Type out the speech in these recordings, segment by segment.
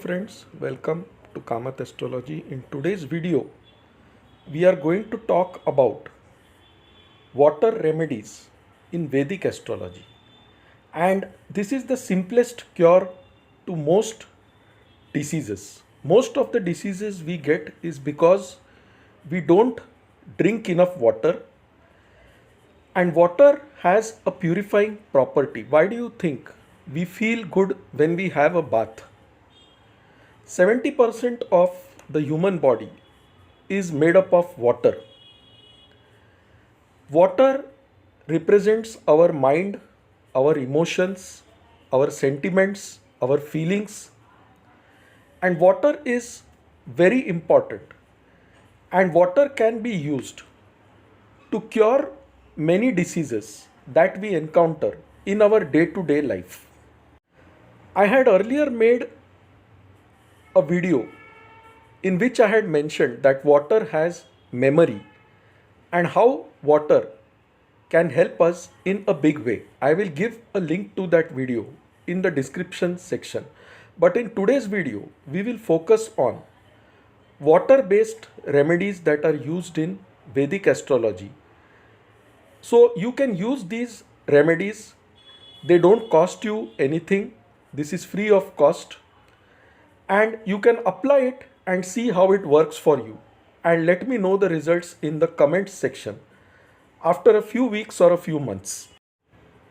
friends, welcome to Vedic Astrology. In today's video, we are going to talk about water remedies in Vedic astrology. And this is the simplest cure to most diseases. Most of the diseases we get is because we don't drink enough water, and water has a purifying property. Why do you think we feel good when we have a bath? 70% of the human body is made up of water. Water represents our mind, our emotions, our sentiments, our feelings, and water is very important. And water can be used to cure many diseases that we encounter in our day-to-day life. I had earlier made a video in which I had mentioned that water has memory and how water can help us in a big way. I will give a link to that video in the description section. But in today's video, we will focus on water-based remedies that are used in Vedic astrology. So you can use these remedies. They don't cost you anything. This is free of cost. And you can apply it and see how it works for you. And let me know the results in the comments section after a few weeks or a few months.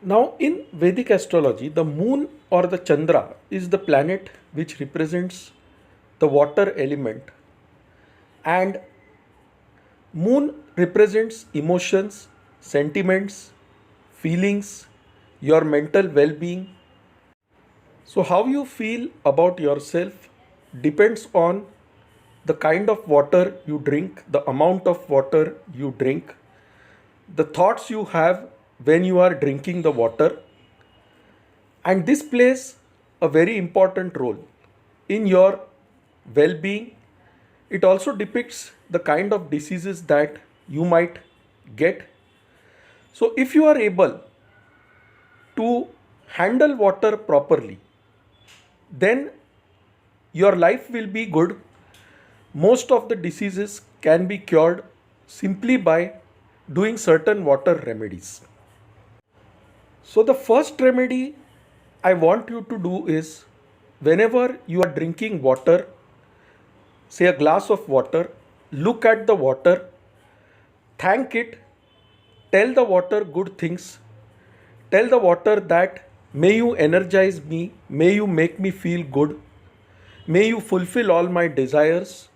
Now in Vedic astrology, the moon or the Chandra is the planet which represents the water element. And moon represents emotions, sentiments, feelings, your mental well-being. So how you feel about yourself depends on the kind of water you drink, the amount of water you drink, the thoughts you have when you are drinking the water. And this plays a very important role in your well-being. It also depicts the kind of diseases that you might get. So if you are able to handle water properly, then your life will be good. Most of the diseases can be cured simply by doing certain water remedies. So the first remedy I want you to do is, whenever you are drinking water, say a glass of water, look at the water, thank it, tell the water good things, tell the water that may you energize me, may you make me feel good, may you fulfill all my desires,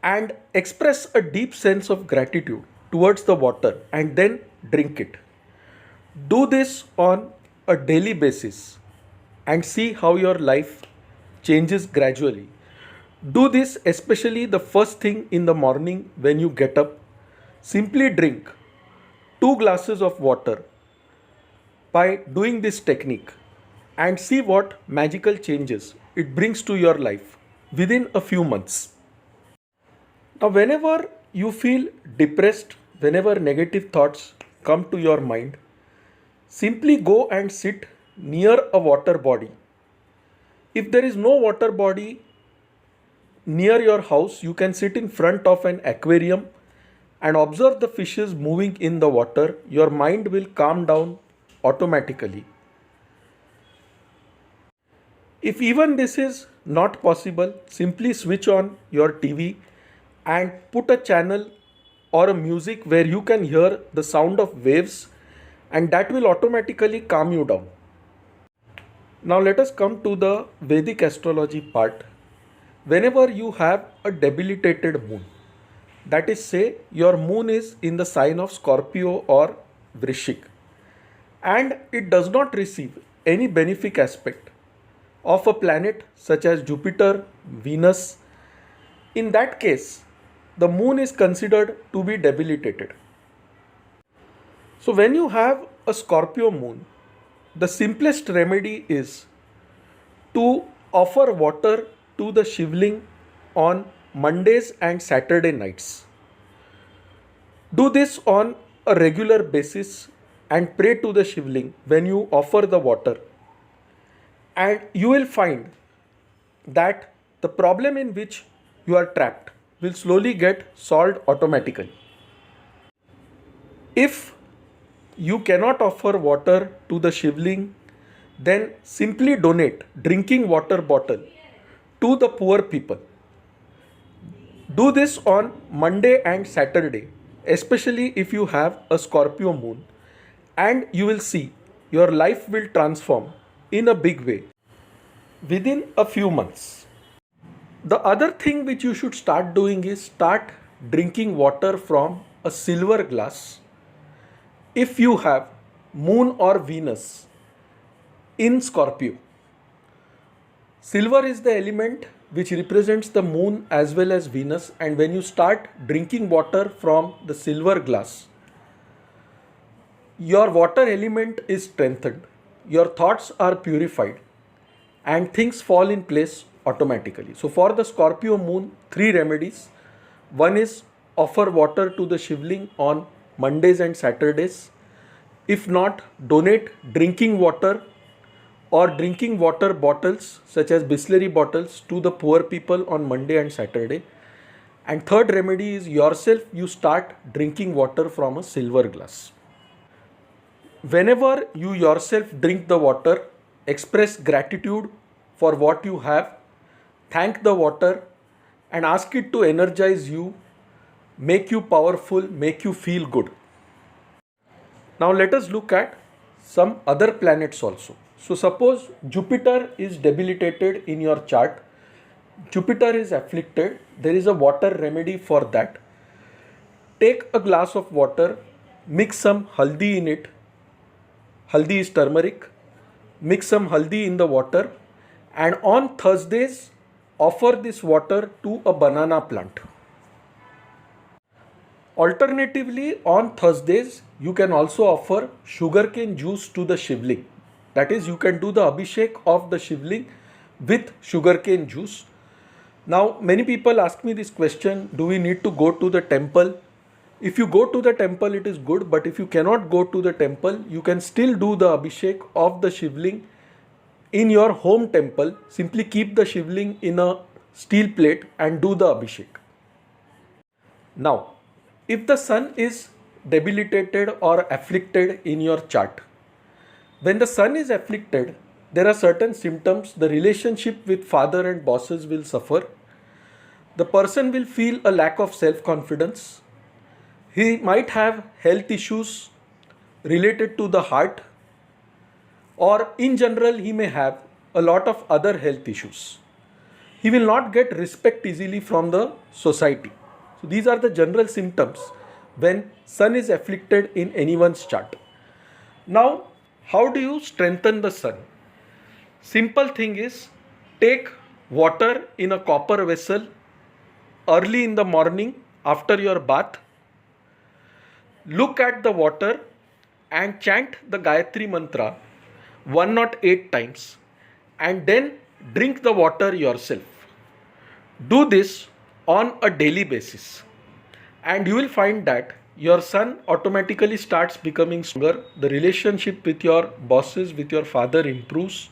and express a deep sense of gratitude towards the water and then drink it. Do this on a daily basis and see how your life changes gradually. Do this especially the first thing in the morning when you get up. Simply drink 2 glasses of water by doing this technique and see what magical changes it brings to your life within a few months. Now, whenever you feel depressed, whenever negative thoughts come to your mind, simply go and sit near a water body. If there is no water body near your house, you can sit in front of an aquarium and observe the fishes moving in the water. Your mind will calm down automatically. If even this is not possible, simply switch on your TV and put a channel or a music where you can hear the sound of waves, and that will automatically calm you down. Now let us come to the Vedic astrology part. Whenever you have a debilitated moon, that is, say your moon is in the sign of Scorpio or Vrishik, and it does not receive any benefic aspect of a planet such as Jupiter, Venus, in that case, the moon is considered to be debilitated. So when you have a Scorpio moon, the simplest remedy is to offer water to the Shivling on Mondays and Saturday nights. Do this on a regular basis and pray to the Shivling when you offer the water. And you will find that the problem in which you are trapped will slowly get solved automatically. If you cannot offer water to the Shivling, then simply donate drinking water bottle to the poor people. Do this on Monday and Saturday, especially if you have a Scorpio moon, and you will see your life will transform in a big way within a few months. The other thing which you should start doing is start drinking water from a silver glass. If you have Moon or Venus in Scorpio, silver is the element which represents the Moon as well as Venus, and when you start drinking water from the silver glass, your water element is strengthened, your thoughts are purified, and things fall in place automatically. So for the Scorpio moon, 3 remedies. One is offer water to the Shivling on Mondays and Saturdays. If not, donate drinking water or drinking water bottles such as Bisleri bottles to the poor people on Monday and Saturday. And third remedy is yourself you start drinking water from a silver glass. Whenever you yourself drink the water, express gratitude for what you have, thank the water and ask it to energize you, make you powerful, make you feel good. Now let us look at some other planets also. So suppose Jupiter is debilitated in your chart, Jupiter is afflicted, there is a water remedy for that. Take a glass of water, mix some haldi in it. Haldi is turmeric. Mix some haldi in the water, and on Thursdays offer this water to a banana plant. Alternatively, on Thursdays you can also offer sugarcane juice to the Shivling. That is, you can do the Abhishek of the Shivling with sugarcane juice. Now many people ask me this question, do we need to go to the temple? If you go to the temple it is good, but if you cannot go to the temple, you can still do the Abhishek of the Shivling in your home temple. Simply keep the Shivling in a steel plate and do the Abhishek. Now, if the sun is debilitated or afflicted in your chart, when the sun is afflicted, there are certain symptoms. The relationship with father and bosses will suffer. The person will feel a lack of self-confidence. He might have health issues related to the heart, or in general he may have a lot of other health issues. He will not get respect easily from the society. So these are the general symptoms when sun is afflicted in anyone's chart. Now, how do you strengthen the sun? Simple thing is, take water in a copper vessel early in the morning after your bath. Look at the water and chant the Gayatri mantra 108 times, and then drink the water yourself. Do this on a daily basis, and you will find that your sun automatically starts becoming stronger. The relationship with your bosses, with your father improves,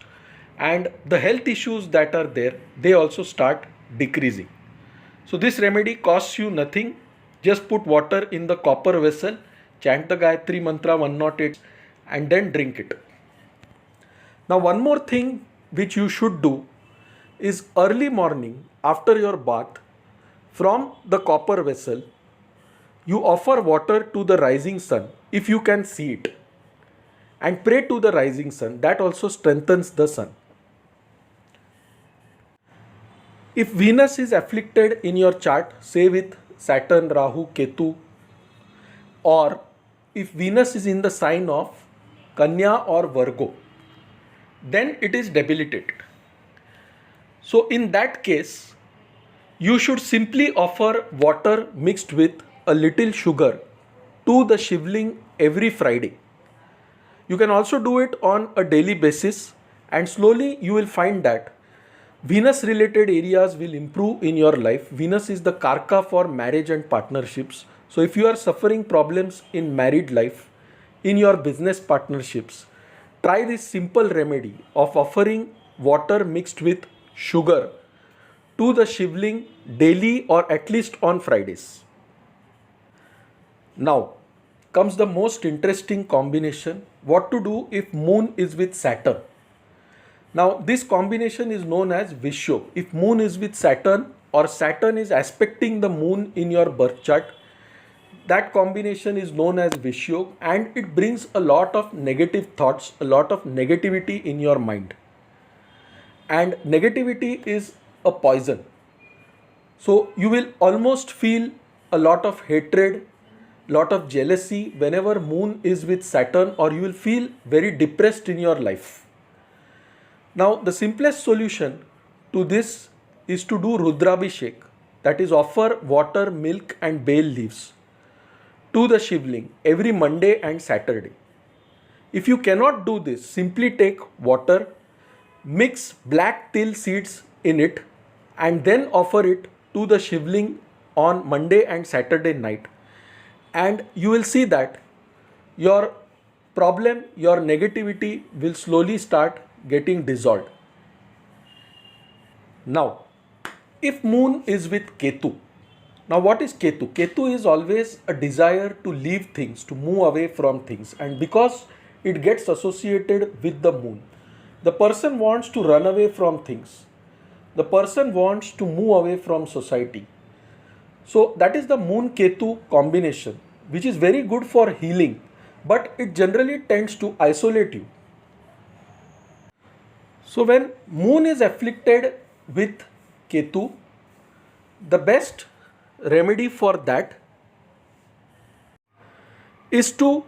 and the health issues that are there, they also start decreasing. So this remedy costs you nothing. Just put water in the copper vessel, chant the Gayatri mantra 108 and then drink it. Now one more thing which you should do is early morning after your bath, from the copper vessel, you offer water to the rising sun if you can see it, and pray to the rising sun. That also strengthens the sun. If Venus is afflicted in your chart, say with Saturn, Rahu, Ketu, or if Venus is in the sign of Kanya or Virgo, then it is debilitated. So in that case, you should simply offer water mixed with a little sugar to the Shivling every Friday. You can also do it on a daily basis, and slowly you will find that Venus related areas will improve in your life. Venus is the Karka for marriage and partnerships. So if you are suffering problems in married life, in your business partnerships, try this simple remedy of offering water mixed with sugar to the Shivling daily or at least on Fridays. Now comes the most interesting combination, what to do if moon is with Saturn. Now this combination is known as Vishyo. If moon is with Saturn or Saturn is aspecting the moon in your birth chart, that combination is known as Vishyo, and it brings a lot of negative thoughts, a lot of negativity in your mind. And negativity is a poison. So you will almost feel a lot of hatred, lot of jealousy whenever moon is with Saturn, or you will feel very depressed in your life. Now the simplest solution to this is to do Rudrabhishek, that is offer water, milk and bay leaves to the Shivling every Monday and Saturday. If you cannot do this, simply take water, mix black till seeds in it and then offer it to the Shivling on Monday and Saturday night. And you will see that your problem, your negativity will slowly start getting dissolved. Now, if moon is with Ketu, now what is Ketu? Ketu is always a desire to leave things, to move away from things, and because it gets associated with the moon, the person wants to run away from things. The person wants to move away from society. So that is the moon Ketu combination, which is very good for healing, but it generally tends to isolate you. So when moon is afflicted with Ketu, the best remedy for that is to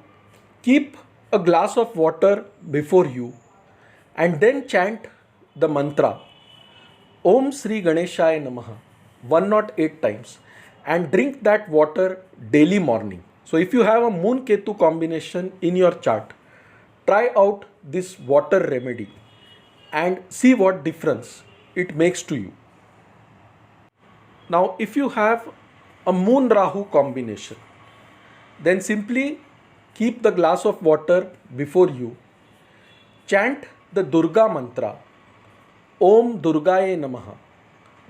keep a glass of water before you and then chant the mantra Om Sri Ganeshaya Namaha 108 times and drink that water daily morning. So if you have a moon Ketu combination in your chart, try out this water remedy and see what difference it makes to you. Now if you have a moon Rahu combination, then simply keep the glass of water before you, chant the Durga mantra Om Durgaye Namaha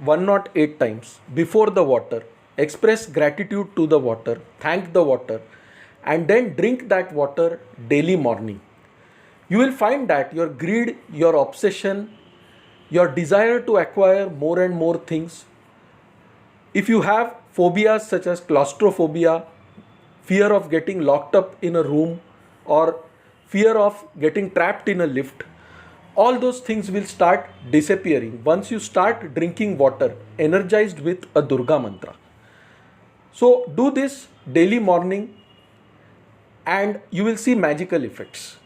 108 times before the water, express gratitude to the water, thank the water, and then drink that water daily morning. You will find that your greed, your obsession, your desire to acquire more and more things, if you have phobias such as claustrophobia, fear of getting locked up in a room, or fear of getting trapped in a lift, all those things will start disappearing once you start drinking water energized with a Durga mantra. So do this daily morning and you will see magical effects.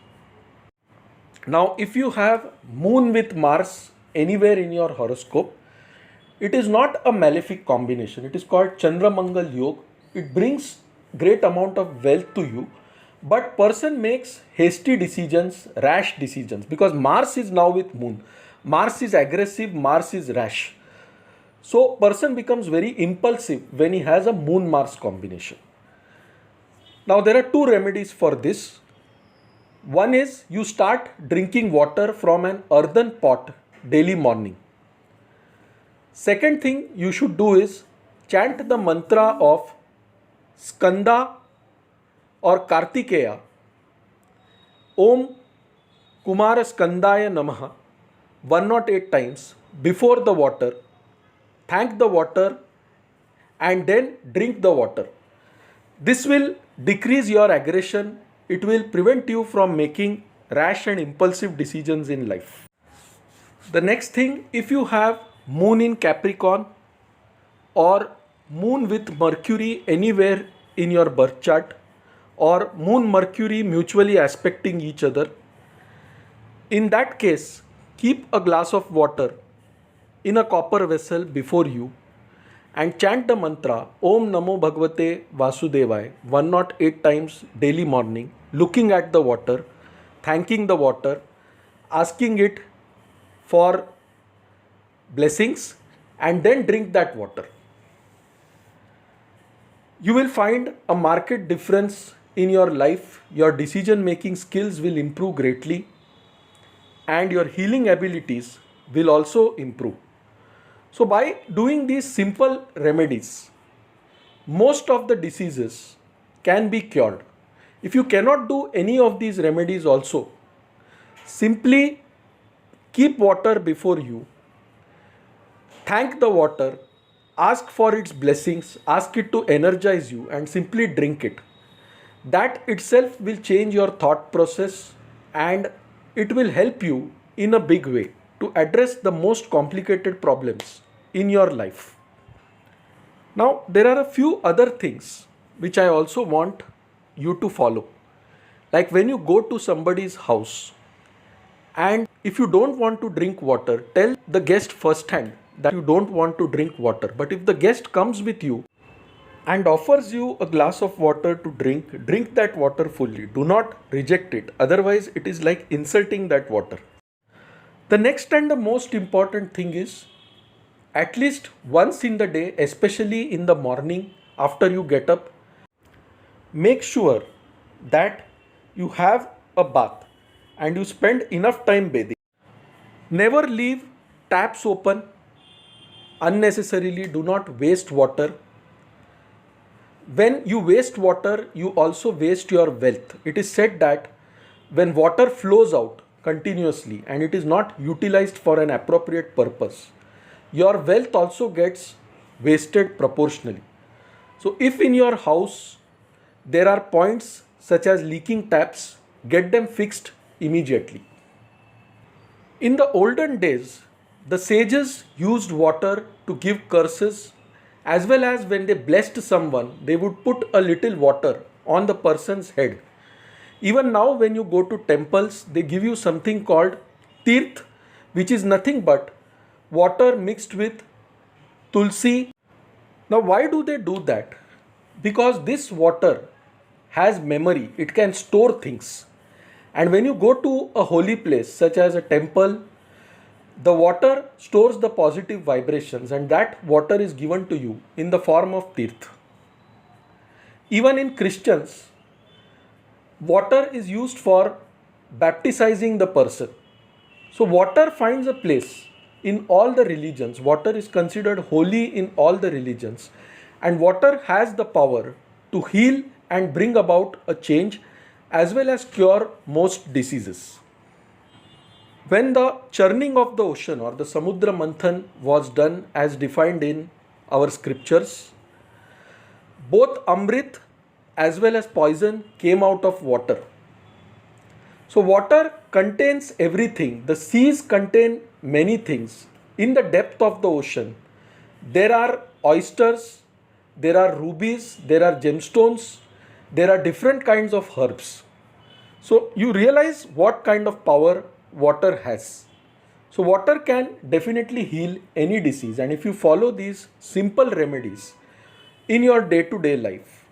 Now if you have moon with Mars anywhere in your horoscope, it is not a malefic combination. It is called Chandramangal Yoga. It brings great amount of wealth to you, but person makes hasty decisions, rash decisions, because Mars is now with moon. Mars is aggressive, Mars is rash. So person becomes very impulsive when he has a moon Mars combination. Now there are two remedies for this. One is you start drinking water from an earthen pot daily morning. Second thing you should do is chant the mantra of Skanda or Kartikeya, Om Kumara Skandaya Namaha 108 times before the water, thank the water and then drink the water. This will decrease your aggression. It will prevent you from making rash and impulsive decisions in life. The next thing, if you have moon in Capricorn or moon with Mercury anywhere in your birth chart, or moon Mercury mutually aspecting each other, in that case keep a glass of water in a copper vessel before you and chant the mantra Om Namo Bhagavate Vasudevaya 108 times daily morning, looking at the water, thanking the water, asking it for blessings, and then drink that water. You will find a marked difference in your life. Your decision making skills will improve greatly and your healing abilities will also improve. So by doing these simple remedies, most of the diseases can be cured. If you cannot do any of these remedies also, simply keep water before you, thank the water, ask for its blessings, ask it to energize you, and simply drink it. That itself will change your thought process, and it will help you in a big way to address the most complicated problems in your life. Now, there are a few other things which I also want you to follow. Like when you go to somebody's house, and if you don't want to drink water, tell the guest firsthand that you don't want to drink water. But if the guest comes with you and offers you a glass of water to drink, drink that water fully. Do not reject it. Otherwise, it is like insulting that water. The next and the most important thing is, at least once in the day, especially in the morning after you get up, make sure that you have a bath and you spend enough time bathing. Never leave taps open unnecessarily. Do not waste water. When you waste water, you also waste your wealth. It is said that when water flows out continuously and it is not utilized for an appropriate purpose, your wealth also gets wasted proportionally. So if in your house there are points such as leaking taps, get them fixed immediately. In the olden days, the sages used water to give curses, as well as when they blessed someone, they would put a little water on the person's head. Even now, when you go to temples, they give you something called tirth, which is nothing but water mixed with tulsi. Now, why do they do that? Because this water has memory, it can store things. And when you go to a holy place, such as a temple, the water stores the positive vibrations, and that water is given to you in the form of tirth. Even in Christians, water is used for baptizing the person. So water finds a place in all the religions. Water is considered holy in all the religions, and water has the power to heal and bring about a change as well as cure most diseases. When the churning of the ocean or the Samudra Manthan was done as defined in our scriptures, both Amrit as well as poison came out of water. So water contains everything. The seas contain many things. In the depth of the ocean, there are oysters, there are rubies, there are gemstones, there are different kinds of herbs. So you realize what kind of power water has. So water can definitely heal any disease, and if you follow these simple remedies in your day-to-day life,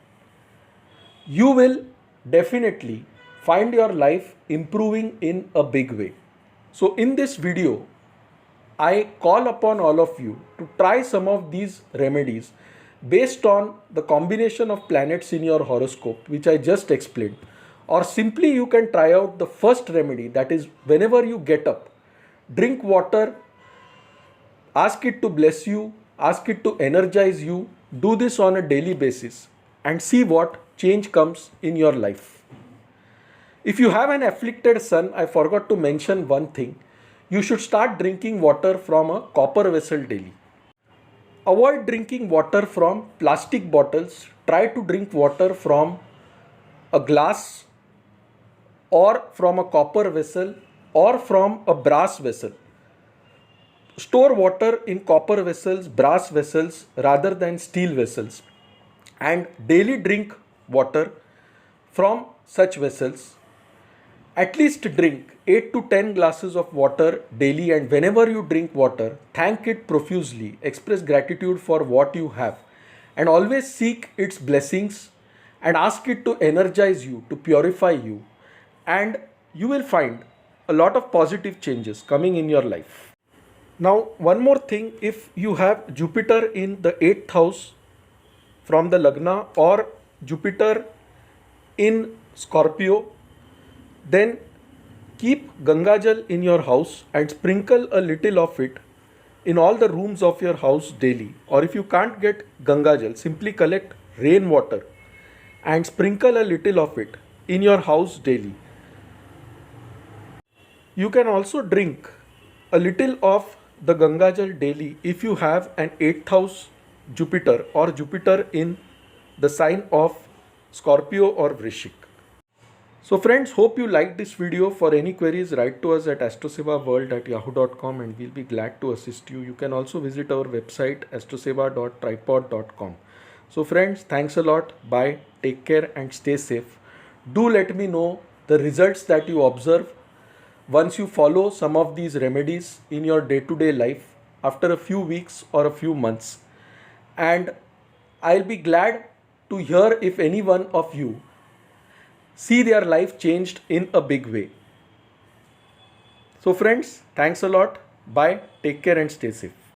you will definitely find your life improving in a big way. So in this video, I call upon all of you to try some of these remedies based on the combination of planets in your horoscope, which I just explained. Or simply you can try out the first remedy, that is, whenever you get up, drink water, ask it to bless you, ask it to energize you. Do this on a daily basis and see what change comes in your life. If you have an afflicted son, I forgot to mention one thing. You should start drinking water from a copper vessel daily. Avoid drinking water from plastic bottles. Try to drink water from a glass or from a copper vessel or from a brass vessel. Store water in copper vessels, brass vessels rather than steel vessels, and daily drink water from such vessels. At least drink 8 to 10 glasses of water daily, and whenever you drink water, thank it profusely, express gratitude for what you have, and always seek its blessings and ask it to energize you, to purify you, and you will find a lot of positive changes coming in your life. Now, one more thing, if you have Jupiter in the 8th house from the Lagna or Jupiter in Scorpio, then keep Gangajal in your house and sprinkle a little of it in all the rooms of your house daily. Or if you can't get Ganga Jal, simply collect rainwater and sprinkle a little of it in your house daily. You can also drink a little of the Ganga Jal daily if you have an 8th house Jupiter or Jupiter in the sign of Scorpio or Vrishik. So friends, hope you liked this video. For any queries, write to us at astrosevaworld@yahoo.com and we'll be glad to assist you. You can also visit our website astroseva.tripod.com. So friends, thanks a lot. Bye. Take care and stay safe. Do let me know the results that you observe once you follow some of these remedies in your day-to-day life after a few weeks or a few months. And I'll be glad to hear if any one of you see their life changed in a big way. So friends, thanks a lot. Bye. Take care and stay safe.